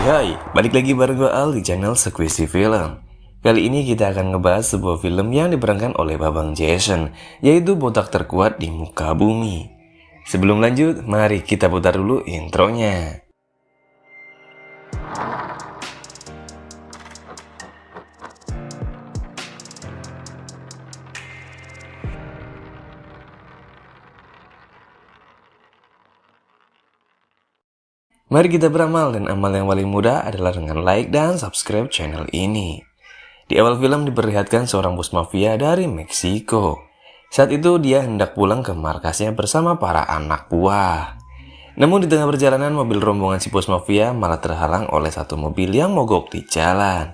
Hai, balik lagi bareng gue Al di channel Squishy Film. Kali ini kita akan ngebahas sebuah film yang diperankan oleh Babang Jason, yaitu botak terkuat di muka bumi. Sebelum lanjut, mari kita putar dulu intronya. Mari kita beramal, dan amal yang paling mudah adalah dengan like dan subscribe channel ini. Di awal film diperlihatkan seorang bos mafia dari Meksiko. Saat itu dia hendak pulang ke markasnya bersama para anak buah. Namun di tengah perjalanan mobil rombongan si bos mafia malah terhalang oleh satu mobil yang mogok di jalan.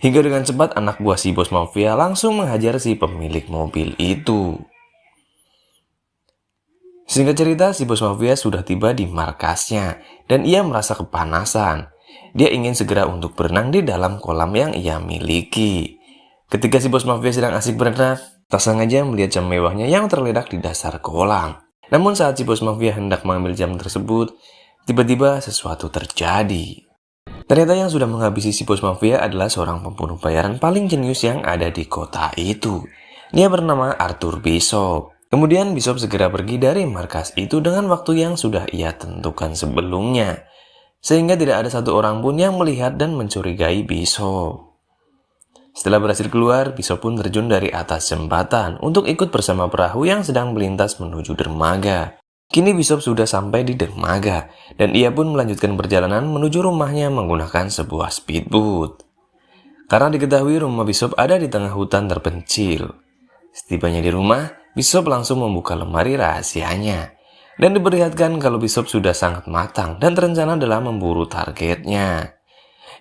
Hingga dengan cepat anak buah si bos mafia langsung menghajar si pemilik mobil itu. Singkat cerita, si bos mafia sudah tiba di markasnya dan ia merasa kepanasan. Dia ingin segera untuk berenang di dalam kolam yang ia miliki. Ketika si bos mafia sedang asik berenang, tak sengaja melihat jam mewahnya yang terletak di dasar kolam. Namun saat si bos mafia hendak mengambil jam tersebut, tiba-tiba sesuatu terjadi. Ternyata yang sudah menghabisi si bos mafia adalah seorang pembunuh bayaran paling jenius yang ada di kota itu. Dia bernama Arthur Bishop. Kemudian Bishop segera pergi dari markas itu dengan waktu yang sudah ia tentukan sebelumnya. Sehingga tidak ada satu orang pun yang melihat dan mencurigai Bishop. Setelah berhasil keluar, Bishop pun terjun dari atas jembatan untuk ikut bersama perahu yang sedang melintas menuju dermaga. Kini Bishop sudah sampai di dermaga, dan ia pun melanjutkan perjalanan menuju rumahnya menggunakan sebuah speedboat. Karena diketahui rumah Bishop ada di tengah hutan terpencil. Setibanya di rumah, Bishop langsung membuka lemari rahasianya. Dan diperlihatkan kalau Bishop sudah sangat matang dan terencana dalam memburu targetnya,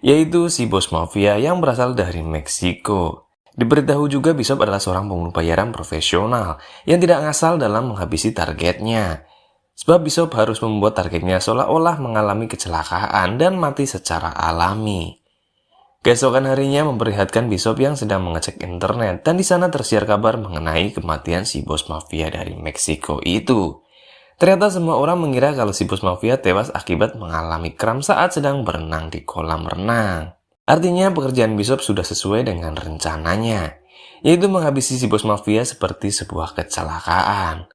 yaitu si bos mafia yang berasal dari Meksiko. Diberitahu juga Bishop adalah seorang pembunuh bayaran profesional yang tidak ngasal dalam menghabisi targetnya. Sebab Bishop harus membuat targetnya seolah-olah mengalami kecelakaan dan mati secara alami. Keesokan harinya memperlihatkan Bishop yang sedang mengecek internet dan di sana tersiar kabar mengenai kematian si bos mafia dari Meksiko itu. Ternyata semua orang mengira kalau si bos mafia tewas akibat mengalami kram saat sedang berenang di kolam renang. Artinya pekerjaan Bishop sudah sesuai dengan rencananya, yaitu menghabisi si bos mafia seperti sebuah kecelakaan.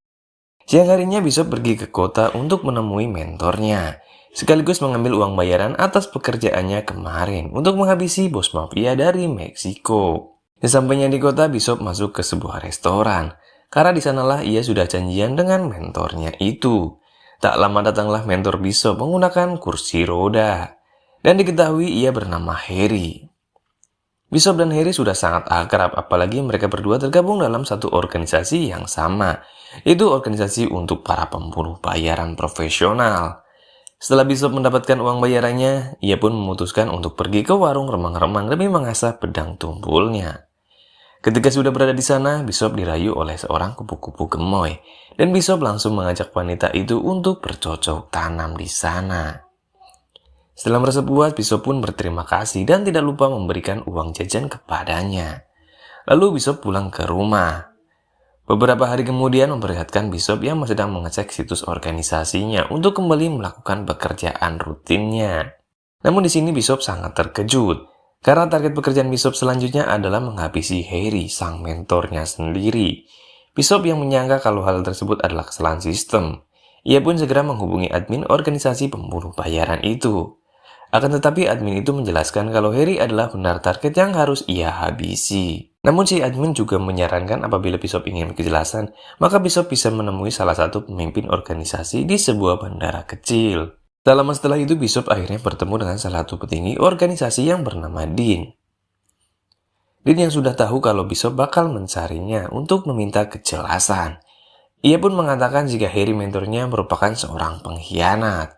Siang harinya Bishop pergi ke kota untuk menemui mentornya, sekaligus mengambil uang bayaran atas pekerjaannya kemarin untuk menghabisi bos mafia dari Meksiko. Sesampainya di kota, Bishop masuk ke sebuah restoran, karena di sanalah ia sudah janjian dengan mentornya itu. Tak lama datanglah mentor Bishop menggunakan kursi roda, dan diketahui ia bernama Harry. Bishop dan Harry sudah sangat akrab, apalagi mereka berdua tergabung dalam satu organisasi yang sama, yaitu organisasi untuk para pembunuh bayaran profesional. Setelah Bishop mendapatkan uang bayarannya, ia pun memutuskan untuk pergi ke warung remang-remang demi mengasah pedang tumpulnya. Ketika sudah berada di sana, Bishop dirayu oleh seorang kupu-kupu gemoy, dan Bishop langsung mengajak wanita itu untuk bercocok tanam di sana. Setelah merasa puas, Bishop pun berterima kasih dan tidak lupa memberikan uang jajan kepadanya. Lalu Bishop pulang ke rumah. Beberapa hari kemudian memperlihatkan Bishop yang sedang mengecek situs organisasinya untuk kembali melakukan pekerjaan rutinnya. Namun di sini Bishop sangat terkejut, karena target pekerjaan Bishop selanjutnya adalah menghabisi Harry, sang mentornya sendiri. Bishop yang menyangka kalau hal tersebut adalah kesalahan sistem. Ia pun segera menghubungi admin organisasi pembunuh bayaran itu. Akan tetapi admin itu menjelaskan kalau Harry adalah benar target yang harus ia habisi. Namun si admin juga menyarankan apabila Bishop ingin kejelasan, maka Bishop bisa menemui salah satu pemimpin organisasi di sebuah bandara kecil. Tak lama setelah itu Bishop akhirnya bertemu dengan salah satu petinggi organisasi yang bernama Dean. Dean yang sudah tahu kalau Bishop bakal mencarinya untuk meminta kejelasan. Ia pun mengatakan jika Harry mentornya merupakan seorang pengkhianat.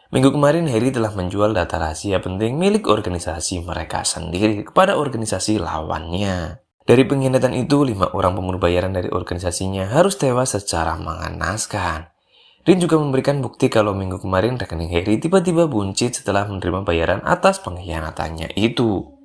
Minggu kemarin Harry telah menjual data rahasia penting milik organisasi mereka sendiri kepada organisasi lawannya. Dari pengkhianatan itu, 5 orang pembunuh bayaran dari organisasinya harus tewas secara mengenaskan. Dean juga memberikan bukti kalau minggu kemarin rekening Harry tiba-tiba buncit setelah menerima bayaran atas pengkhianatannya itu.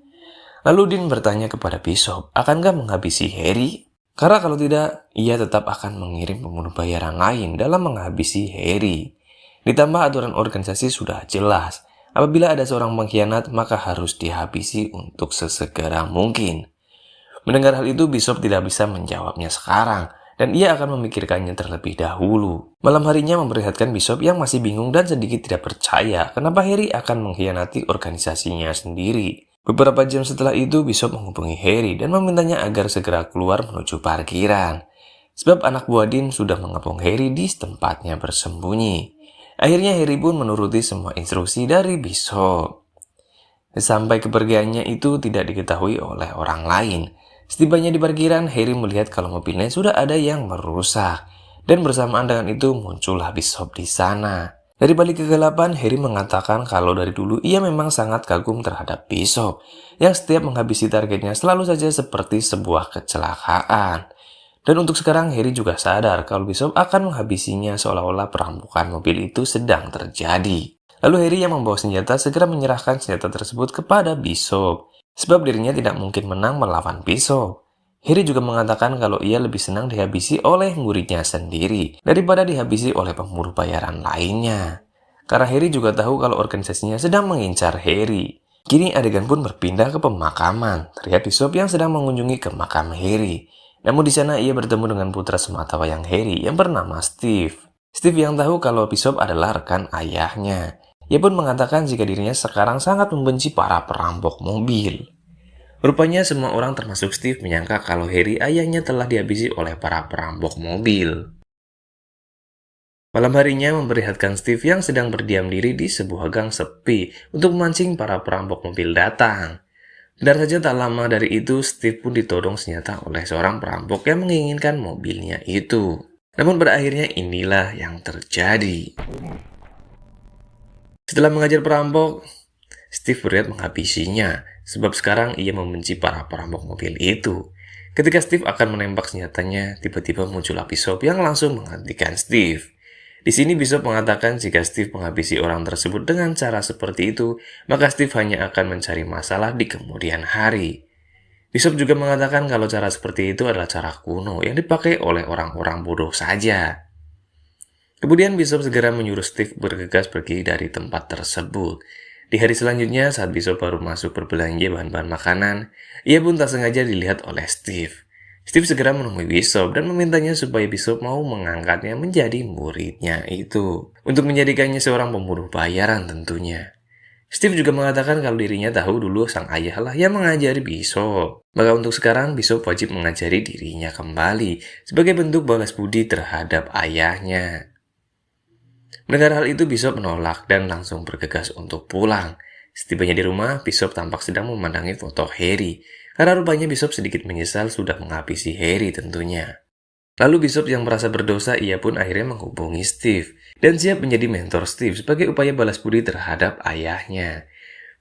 Lalu Dean bertanya kepada Bishop, akankah menghabisi Harry? Karena kalau tidak, ia tetap akan mengirim pembunuh bayaran lain dalam menghabisi Harry. Ditambah aturan organisasi sudah jelas, Apabila ada seorang pengkhianat, maka harus dihabisi untuk sesegera mungkin. Mendengar hal itu, Bishop tidak bisa menjawabnya sekarang, dan ia akan memikirkannya terlebih dahulu. Malam harinya memperlihatkan Bishop yang masih bingung dan sedikit tidak percaya kenapa Harry akan mengkhianati organisasinya sendiri. Beberapa jam setelah itu, Bishop menghubungi Harry dan memintanya agar segera keluar menuju parkiran. Sebab anak buah Dean sudah mengepung Harry di tempatnya bersembunyi. Akhirnya Harry pun menuruti semua instruksi dari Bishop. Sampai kepergiannya itu tidak diketahui oleh orang lain. Setibanya di parkiran, Harry melihat kalau mobilnya sudah ada yang merusak. Dan bersamaan dengan itu muncullah Bishop di sana. Dari balik kegelapan, Harry mengatakan kalau dari dulu ia memang sangat kagum terhadap Bishop, yang setiap menghabisi targetnya selalu saja seperti sebuah kecelakaan. Dan untuk sekarang, Harry juga sadar kalau Bishop akan menghabisinya seolah-olah perampokan mobil itu sedang terjadi. Lalu Harry yang membawa senjata segera menyerahkan senjata tersebut kepada Bishop. Sebab dirinya tidak mungkin menang melawan Bishop. Harry juga mengatakan kalau ia lebih senang dihabisi oleh muridnya sendiri daripada dihabisi oleh pemburu bayaran lainnya. Karena Harry juga tahu kalau organisasinya sedang mengincar Harry. Kini adegan pun berpindah ke pemakaman. Terlihat Bishop yang sedang mengunjungi ke makam Harry. Namun di sana ia bertemu dengan putra sematawayang Harry yang bernama Steve. Steve yang tahu kalau Bishop adalah rekan ayahnya. Ia pun mengatakan jika dirinya sekarang sangat membenci para perampok mobil. Rupanya semua orang termasuk Steve menyangka kalau Harry ayahnya telah dihabisi oleh para perampok mobil. Malam harinya memperlihatkan Steve yang sedang berdiam diri di sebuah gang sepi untuk memancing para perampok mobil datang. Benar saja tak lama dari itu, Steve pun ditodong senjata oleh seorang perampok yang menginginkan mobilnya itu. Namun pada akhirnya inilah yang terjadi. Setelah mengajar perampok, Steve berniat menghabisinya, sebab sekarang ia membenci para perampok mobil itu. Ketika Steve akan menembak senjatanya, tiba-tiba muncullah Bishop yang langsung menghentikan Steve. Di sini Bishop mengatakan jika Steve menghabisi orang tersebut dengan cara seperti itu, maka Steve hanya akan mencari masalah di kemudian hari. Bishop juga mengatakan kalau cara seperti itu adalah cara kuno yang dipakai oleh orang-orang bodoh saja. Kemudian Bishop segera menyuruh Steve bergegas pergi dari tempat tersebut. Di hari selanjutnya, saat Bishop baru masuk berbelanja bahan-bahan makanan, ia pun tak sengaja dilihat oleh Steve. Steve segera menemui Bishop dan memintanya supaya Bishop mau mengangkatnya menjadi muridnya itu. Untuk menjadikannya seorang pembunuh bayaran tentunya. Steve juga mengatakan kalau dirinya tahu dulu sang ayah lah yang mengajari Bishop. Maka untuk sekarang Bishop wajib mengajari dirinya kembali sebagai bentuk balas budi terhadap ayahnya. Mendengar hal itu, Bishop menolak dan langsung bergegas untuk pulang. Setibanya di rumah, Bishop tampak sedang memandangi foto Harry, karena rupanya Bishop sedikit menyesal sudah menghabisi Harry tentunya. Lalu Bishop yang merasa berdosa, ia pun akhirnya menghubungi Steve, dan siap menjadi mentor Steve sebagai upaya balas budi terhadap ayahnya.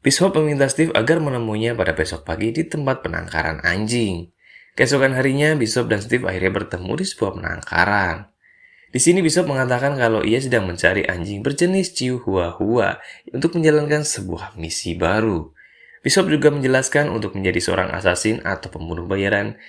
Bishop meminta Steve agar menemuinya pada besok pagi di tempat penangkaran anjing. Keesokan harinya, Bishop dan Steve akhirnya bertemu di sebuah penangkaran. Di sini Bishop mengatakan kalau ia sedang mencari anjing berjenis Chihuahua untuk menjalankan sebuah misi baru. Bishop juga menjelaskan untuk menjadi seorang asasin atau pembunuh bayaran,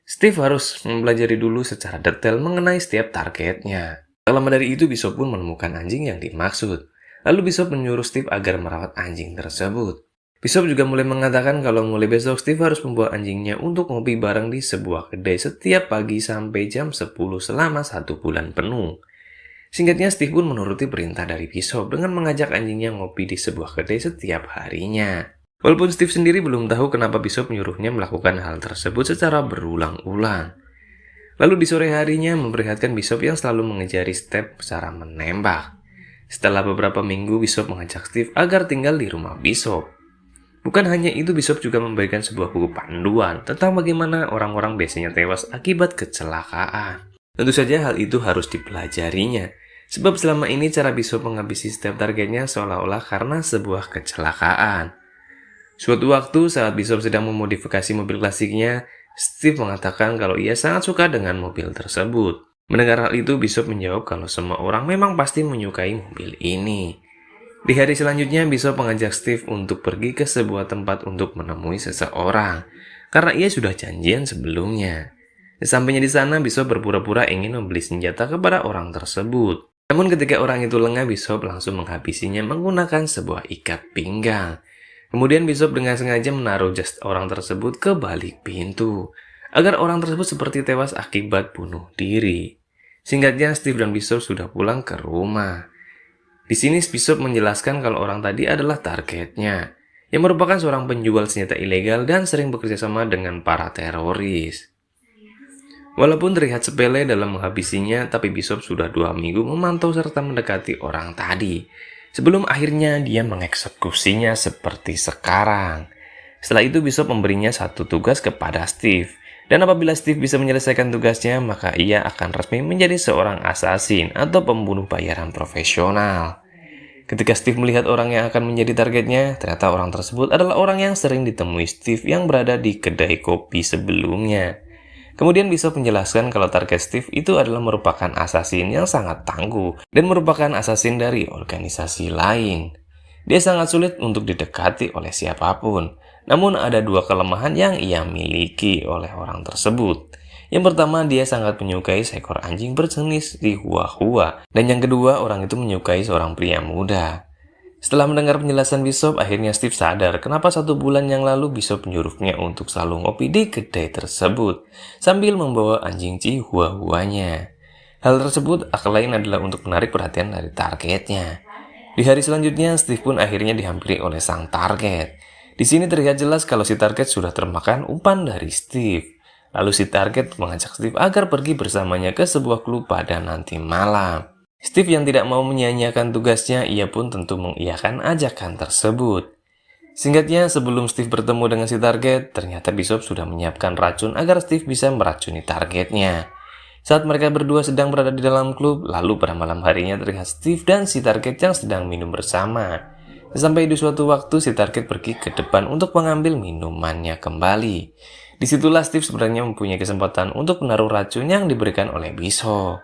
Steve harus mempelajari dulu secara detail mengenai setiap targetnya. Tak lama dari itu, Bishop pun menemukan anjing yang dimaksud. Lalu Bishop menyuruh Steve agar merawat anjing tersebut. Bishop juga mulai mengatakan kalau mulai besok Steve harus membawa anjingnya untuk ngopi bareng di sebuah kedai setiap pagi sampai jam 10 selama 1 bulan penuh. Singkatnya, Steve pun menuruti perintah dari Bishop dengan mengajak anjingnya ngopi di sebuah kedai setiap harinya. Walaupun Steve sendiri belum tahu kenapa Bishop menyuruhnya melakukan hal tersebut secara berulang-ulang. Lalu di sore harinya memperlihatkan Bishop yang selalu mengejari Steve cara menembak. Setelah beberapa minggu, Bishop mengajak Steve agar tinggal di rumah Bishop. Bukan hanya itu, Bishop juga memberikan sebuah buku panduan tentang bagaimana orang-orang biasanya tewas akibat kecelakaan. Tentu saja hal itu harus dipelajarinya, sebab selama ini cara Bishop menghabisi setiap targetnya seolah-olah karena sebuah kecelakaan. Suatu waktu saat Bishop sedang memodifikasi mobil klasiknya, Steve mengatakan kalau ia sangat suka dengan mobil tersebut. Mendengar hal itu, Bishop menjawab kalau semua orang memang pasti menyukai mobil ini. Di hari selanjutnya, Bishop mengajak Steve untuk pergi ke sebuah tempat untuk menemui seseorang, karena ia sudah janjian sebelumnya. Sesampainya di sana, Bishop berpura-pura ingin membeli senjata kepada orang tersebut. Namun ketika orang itu lengah, Bishop langsung menghabisinya menggunakan sebuah ikat pinggang. Kemudian Bishop dengan sengaja menaruh jas orang tersebut ke balik pintu, agar orang tersebut seperti tewas akibat bunuh diri. Singkatnya, Steve dan Bishop sudah pulang ke rumah. Di sini Bishop menjelaskan kalau orang tadi adalah targetnya, yang merupakan seorang penjual senjata ilegal dan sering bekerja sama dengan para teroris. Walaupun terlihat sepele dalam menghabisinya, tapi Bishop sudah 2 minggu memantau serta mendekati orang tadi, sebelum akhirnya dia mengeksekusinya seperti sekarang. Setelah itu Bishop memberinya satu tugas kepada Steve, dan apabila Steve bisa menyelesaikan tugasnya, maka ia akan resmi menjadi seorang assassin atau pembunuh bayaran profesional. Ketika Steve melihat orang yang akan menjadi targetnya, ternyata orang tersebut adalah orang yang sering ditemui Steve yang berada di kedai kopi sebelumnya. Kemudian Bishop menjelaskan kalau target Steve itu adalah merupakan assassin yang sangat tangguh dan merupakan assassin dari organisasi lain. Dia sangat sulit untuk didekati oleh siapapun. Namun ada 2 kelemahan yang ia miliki oleh orang tersebut. Yang pertama, dia sangat menyukai seekor anjing berjenis Chihuahua. Dan yang kedua, orang itu menyukai seorang pria muda. Setelah mendengar penjelasan Bishop, akhirnya Steve sadar kenapa 1 bulan yang lalu Bishop menyuruhnya untuk selalu ngopi di kedai tersebut, sambil membawa anjing Chihuahuanya. Hal tersebut lain adalah untuk menarik perhatian dari targetnya. Di hari selanjutnya, Steve pun akhirnya dihampiri oleh sang target. Di sini terlihat jelas kalau si target sudah termakan umpan dari Steve. Lalu si target mengajak Steve agar pergi bersamanya ke sebuah klub pada nanti malam. Steve yang tidak mau menyia-nyiakan tugasnya, ia pun tentu mengiyakan ajakan tersebut. Singkatnya, sebelum Steve bertemu dengan si target, ternyata Bishop sudah menyiapkan racun agar Steve bisa meracuni targetnya. Saat mereka berdua sedang berada di dalam klub, lalu pada malam harinya terlihat Steve dan si target yang sedang minum bersama. Sampai di suatu waktu, si target pergi ke depan untuk mengambil minumannya kembali. Disitulah Steve sebenarnya mempunyai kesempatan untuk menaruh racun yang diberikan oleh Bishop.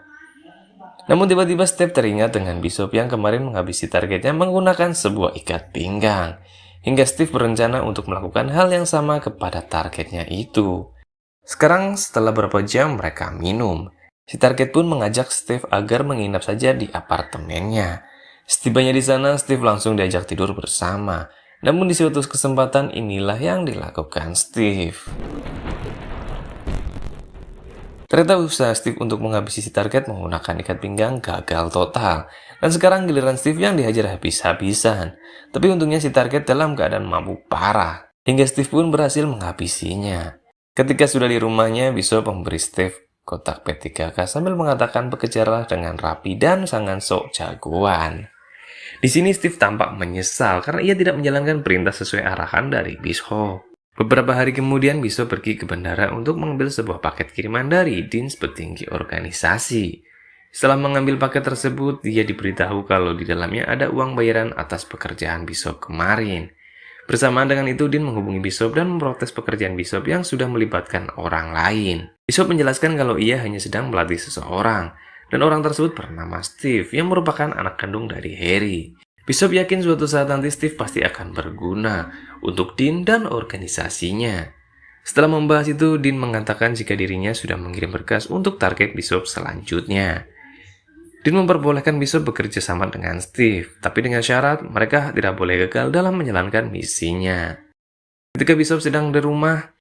Namun tiba-tiba Steve teringat dengan Bishop yang kemarin menghabisi targetnya menggunakan sebuah ikat pinggang. Hingga Steve berencana untuk melakukan hal yang sama kepada targetnya itu. Sekarang setelah beberapa jam mereka minum, si target pun mengajak Steve agar menginap saja di apartemennya. Setibanya di sana, Steve langsung diajak tidur bersama. Namun di suatu kesempatan inilah yang dilakukan Steve. Ternyata usaha Steve untuk menghabisi si target menggunakan ikat pinggang gagal total. Dan sekarang giliran Steve yang dihajar habis-habisan. Tapi untungnya si target dalam keadaan mabuk parah. Hingga Steve pun berhasil menghabisinya. Ketika sudah di rumahnya, Bishop memberi Steve kotak P3K sambil mengatakan bekerjalah dengan rapi dan sangat sok jagoan. Di sini Steve tampak menyesal karena ia tidak menjalankan perintah sesuai arahan dari Bishop. Beberapa hari kemudian, Bishop pergi ke bandara untuk mengambil sebuah paket kiriman dari Dinas Petinggi organisasi. Setelah mengambil paket tersebut, dia diberitahu kalau di dalamnya ada uang bayaran atas pekerjaan Bishop kemarin. Bersamaan dengan itu, Dean menghubungi Bishop dan memprotes pekerjaan Bishop yang sudah melibatkan orang lain. Bishop menjelaskan kalau ia hanya sedang melatih seseorang, dan orang tersebut bernama Steve yang merupakan anak kandung dari Harry. Bishop yakin suatu saat nanti Steve pasti akan berguna untuk Dean dan organisasinya. Setelah membahas itu, Dean mengatakan jika dirinya sudah mengirim berkas untuk target Bishop selanjutnya. Dean memperbolehkan Bishop bekerja sama dengan Steve, tapi dengan syarat mereka tidak boleh gagal dalam menjalankan misinya. Ketika Bishop sedang di rumah,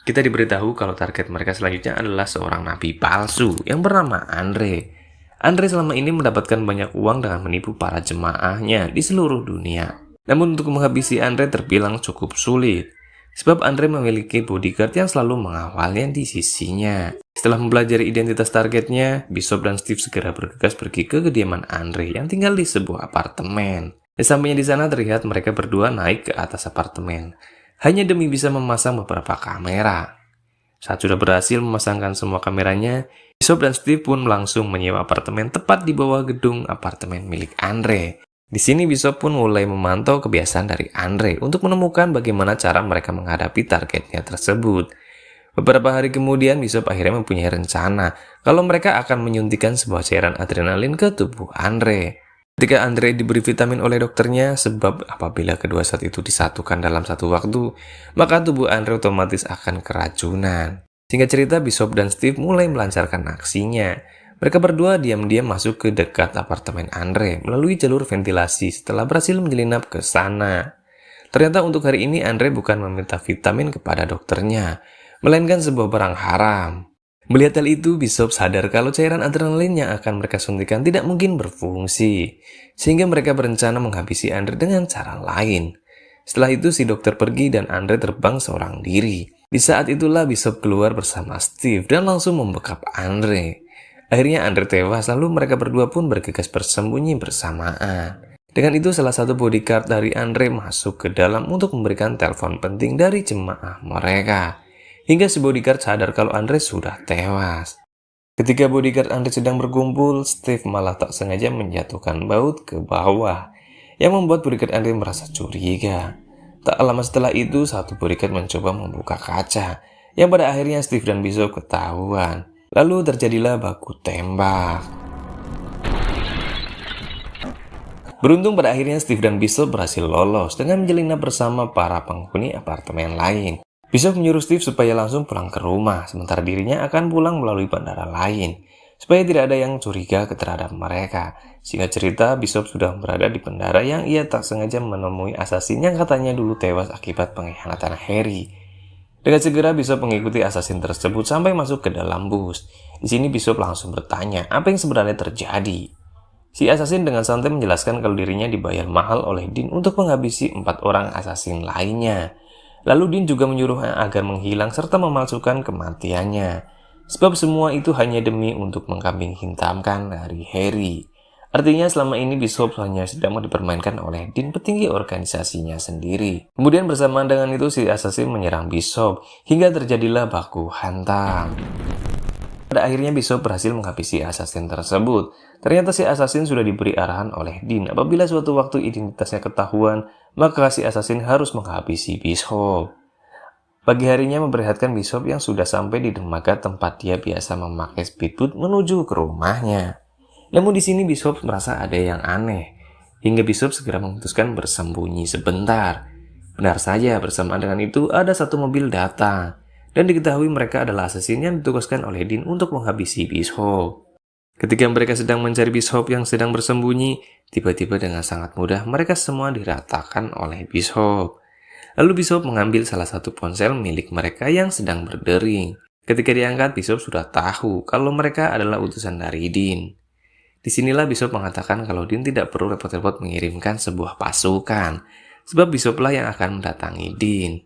kita diberitahu kalau target mereka selanjutnya adalah seorang nabi palsu yang bernama Andre. Andre selama ini mendapatkan banyak uang dengan menipu para jemaahnya di seluruh dunia. Namun untuk menghabisi Andre terbilang cukup sulit, sebab Andre memiliki bodyguard yang selalu mengawalnya di sisinya. Setelah mempelajari identitas targetnya, Bishop dan Steve segera bergegas pergi ke kediaman Andre yang tinggal di sebuah apartemen. Sampainya di sana terlihat mereka berdua naik ke atas apartemen, hanya demi bisa memasang beberapa kamera. Saat sudah berhasil memasangkan semua kameranya, Bishop dan Steve pun langsung menyewa apartemen tepat di bawah gedung apartemen milik Andre. Di sini Bishop pun mulai memantau kebiasaan dari Andre untuk menemukan bagaimana cara mereka menghadapi targetnya tersebut. Beberapa hari kemudian, Bishop akhirnya mempunyai rencana kalau mereka akan menyuntikkan sebuah cairan adrenalin ke tubuh Andre. Ketika Andre diberi vitamin oleh dokternya, sebab apabila kedua zat itu disatukan dalam satu waktu, maka tubuh Andre otomatis akan keracunan. Singkat cerita, Bishop dan Steve mulai melancarkan aksinya. Mereka berdua diam-diam masuk ke dekat apartemen Andre melalui jalur ventilasi setelah berhasil menyelinap ke sana. Ternyata untuk hari ini Andre bukan meminta vitamin kepada dokternya, melainkan sebuah barang haram. Melihat hal itu, Bishop sadar kalau cairan adrenalin yang akan mereka suntikan tidak mungkin berfungsi, sehingga mereka berencana menghabisi Andre dengan cara lain. Setelah itu si dokter pergi dan Andre terbang seorang diri. Di saat itulah Bishop keluar bersama Steve dan langsung membekap Andre. Akhirnya Andre tewas, lalu mereka berdua pun bergegas bersembunyi bersamaan. Dengan itu salah satu bodyguard dari Andre masuk ke dalam untuk memberikan telepon penting dari jemaah mereka. Hingga si bodyguard sadar kalau Andre sudah tewas. Ketika bodyguard Andre sedang berkumpul, Steve malah tak sengaja menjatuhkan baut ke bawah, yang membuat bodyguard Andre merasa curiga. Tak lama setelah itu, satu bodyguard mencoba membuka kaca, yang pada akhirnya Steve dan Bishop ketahuan. Lalu terjadilah baku tembak. Beruntung pada akhirnya Steve dan Bishop berhasil lolos dengan menyelinap bersama para penghuni apartemen lain. Bishop menyuruh Steve supaya langsung pulang ke rumah, sementara dirinya akan pulang melalui bandara lain, supaya tidak ada yang curiga terhadap mereka. Singkat cerita, Bishop sudah berada di bandara yang ia tak sengaja menemui asasin yang katanya dulu tewas akibat pengkhianatan Harry. Dengan segera Bishop mengikuti asasin tersebut sampai masuk ke dalam bus. Di sini Bishop langsung bertanya apa yang sebenarnya terjadi. Si asasin dengan santai menjelaskan kalau dirinya dibayar mahal oleh Dean untuk menghabisi 4 orang asasin lainnya. Lalu Dean juga menyuruhnya agar menghilang serta memalsukan kematiannya. Sebab semua itu hanya demi untuk mengkambing hitamkan dari Harry. Artinya selama ini Bishop hanya sedang dipermainkan oleh Dean, petinggi organisasinya sendiri. Kemudian bersamaan dengan itu si asasin menyerang Bishop hingga terjadilah baku hantam. Pada akhirnya Bishop berhasil menghabisi asasin tersebut. Ternyata si asasin sudah diberi arahan oleh Dean. Apabila suatu waktu identitasnya ketahuan, maka si asasin harus menghabisi Bishop. Pagi harinya memperlihatkan Bishop yang sudah sampai di dermaga tempat dia biasa memakai speedboat menuju ke rumahnya. Namun di sini Bishop merasa ada yang aneh, hingga Bishop segera memutuskan bersembunyi sebentar. Benar saja, bersamaan dengan itu ada satu mobil datang, dan diketahui mereka adalah asasin yang ditugaskan oleh Dean untuk menghabisi Bishop. Ketika mereka sedang mencari Bishop yang sedang bersembunyi, tiba-tiba dengan sangat mudah mereka semua diratakan oleh Bishop. Lalu Bishop mengambil salah satu ponsel milik mereka yang sedang berdering. Ketika diangkat, Bishop sudah tahu kalau mereka adalah utusan dari Dean. Disinilah Bishop mengatakan kalau Dean tidak perlu repot-repot mengirimkan sebuah pasukan, sebab Bishoplah yang akan mendatangi Dean.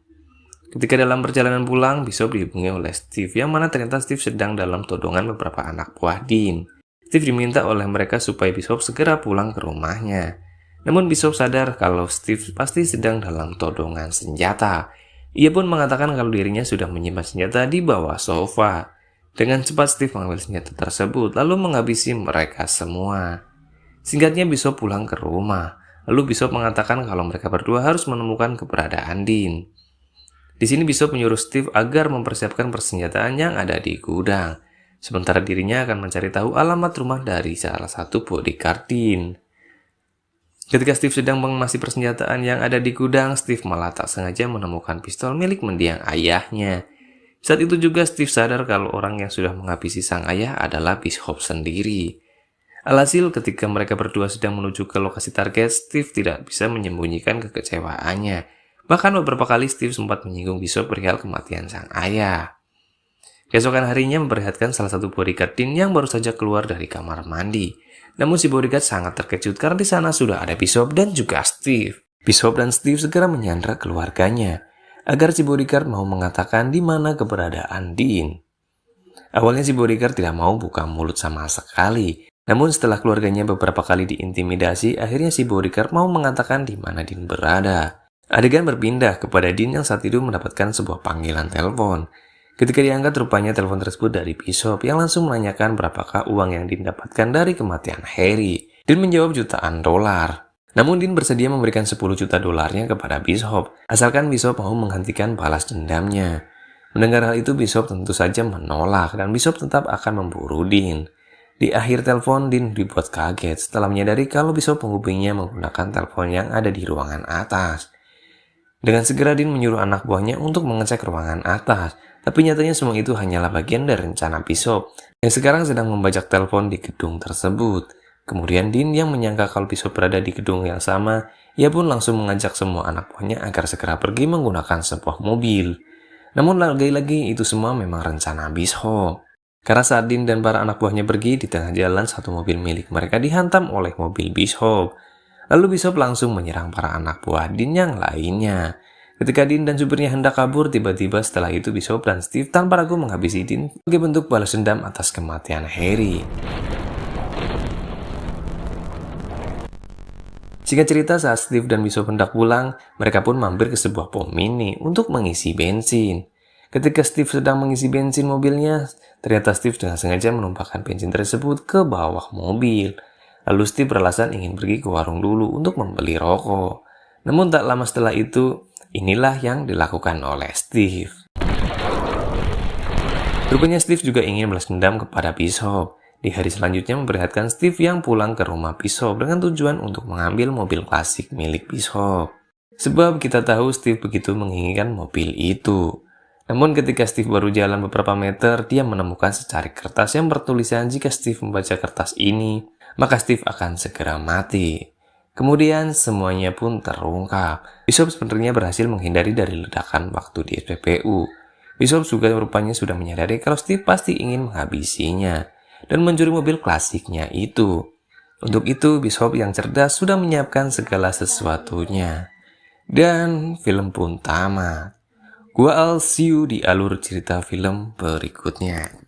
Ketika dalam perjalanan pulang, Bishop dihubungi oleh Steve, yang mana ternyata Steve sedang dalam todongan beberapa anak buah Dean. Steve diminta oleh mereka supaya Bishop segera pulang ke rumahnya. Namun Bishop sadar kalau Steve pasti sedang dalam todongan senjata. Ia pun mengatakan kalau dirinya sudah menyimpan senjata di bawah sofa. Dengan cepat Steve mengambil senjata tersebut lalu menghabisi mereka semua. Singkatnya Bishop pulang ke rumah. Lalu Bishop mengatakan kalau mereka berdua harus menemukan keberadaan Dean. Di sini Bishop menyuruh Steve agar mempersiapkan persenjataan yang ada di gudang. Sementara dirinya akan mencari tahu alamat rumah dari salah satu bodyguard Dean. Ketika Steve sedang mengemasi persenjataan yang ada di gudang, Steve malah tak sengaja menemukan pistol milik mendiang ayahnya. Saat itu juga Steve sadar kalau orang yang sudah menghabisi sang ayah adalah Bishop sendiri. Alhasil ketika mereka berdua sedang menuju ke lokasi target, Steve tidak bisa menyembunyikan kekecewaannya. Bahkan beberapa kali Steve sempat menyinggung Bishop perihal kematian sang ayah. Keesokan harinya memperlihatkan salah satu bodyguard Dean yang baru saja keluar dari kamar mandi. Namun si bodyguard sangat terkejut karena di sana sudah ada Bishop dan juga Steve. Bishop dan Steve segera menyandra keluarganya agar si bodyguard mau mengatakan di mana keberadaan Dean. Awalnya si bodyguard tidak mau buka mulut sama sekali. Namun setelah keluarganya beberapa kali diintimidasi, akhirnya si bodyguard mau mengatakan di mana Dean berada. Adegan berpindah kepada Dean yang saat itu mendapatkan sebuah panggilan telepon. Ketika diangkat, rupanya telepon tersebut dari Bishop yang langsung menanyakan berapakah uang yang didapatkan dari kematian Harry. Dean menjawab jutaan dolar. Namun Dean bersedia memberikan 10 juta dolarnya kepada Bishop, asalkan Bishop mau menghentikan balas dendamnya. Mendengar hal itu, Bishop tentu saja menolak dan Bishop tetap akan memburu Dean. Di akhir telepon, Dean dibuat kaget setelah menyadari kalau Bishop menghubunginya menggunakan telepon yang ada di ruangan atas. Dengan segera Dean menyuruh anak buahnya untuk mengecek ruangan atas. Tapi nyatanya semua itu hanyalah bagian dari rencana Bishop. yang sekarang sedang membajak telepon di gedung tersebut. Kemudian Dean yang menyangka kalau Bishop berada di gedung yang sama, ia pun langsung mengajak semua anak buahnya agar segera pergi menggunakan sebuah mobil. Namun lagi-lagi itu semua memang rencana Bishop. Karena saat Dean dan para anak buahnya pergi, di tengah jalan satu mobil milik mereka dihantam oleh mobil Bishop. Lalu Bishop langsung menyerang para anak buah Dean yang lainnya. Ketika Dean dan supirnya hendak kabur, tiba-tiba setelah itu Bishop dan Steve tanpa ragu menghabisi Dean sebagai bentuk balas dendam atas kematian Harry. Singkat cerita, saat Steve dan Bishop hendak pulang, mereka pun mampir ke sebuah pom mini untuk mengisi bensin. Ketika Steve sedang mengisi bensin mobilnya, ternyata Steve dengan sengaja menumpahkan bensin tersebut ke bawah mobil. Lalu Steve beralasan ingin pergi ke warung dulu untuk membeli rokok. Namun tak lama setelah itu, inilah yang dilakukan oleh Steve. Rupanya Steve juga ingin balas dendam kepada Bishop. Di hari selanjutnya memperlihatkan Steve yang pulang ke rumah Bishop dengan tujuan untuk mengambil mobil klasik milik Bishop. Sebab kita tahu Steve begitu menginginkan mobil itu. Namun ketika Steve baru jalan beberapa meter, dia menemukan secarik kertas yang bertulisan jika Steve membaca kertas ini, maka Steve akan segera mati. Kemudian semuanya pun terungkap. Bishop sebenarnya berhasil menghindari dari ledakan waktu di SPBU. Bishop juga rupanya sudah menyadari kalau Steve pasti ingin menghabisinya dan mencuri mobil klasiknya itu. Untuk itu, Bishop yang cerdas sudah menyiapkan segala sesuatunya. Dan film pun tamat. Gua see you di alur cerita film berikutnya.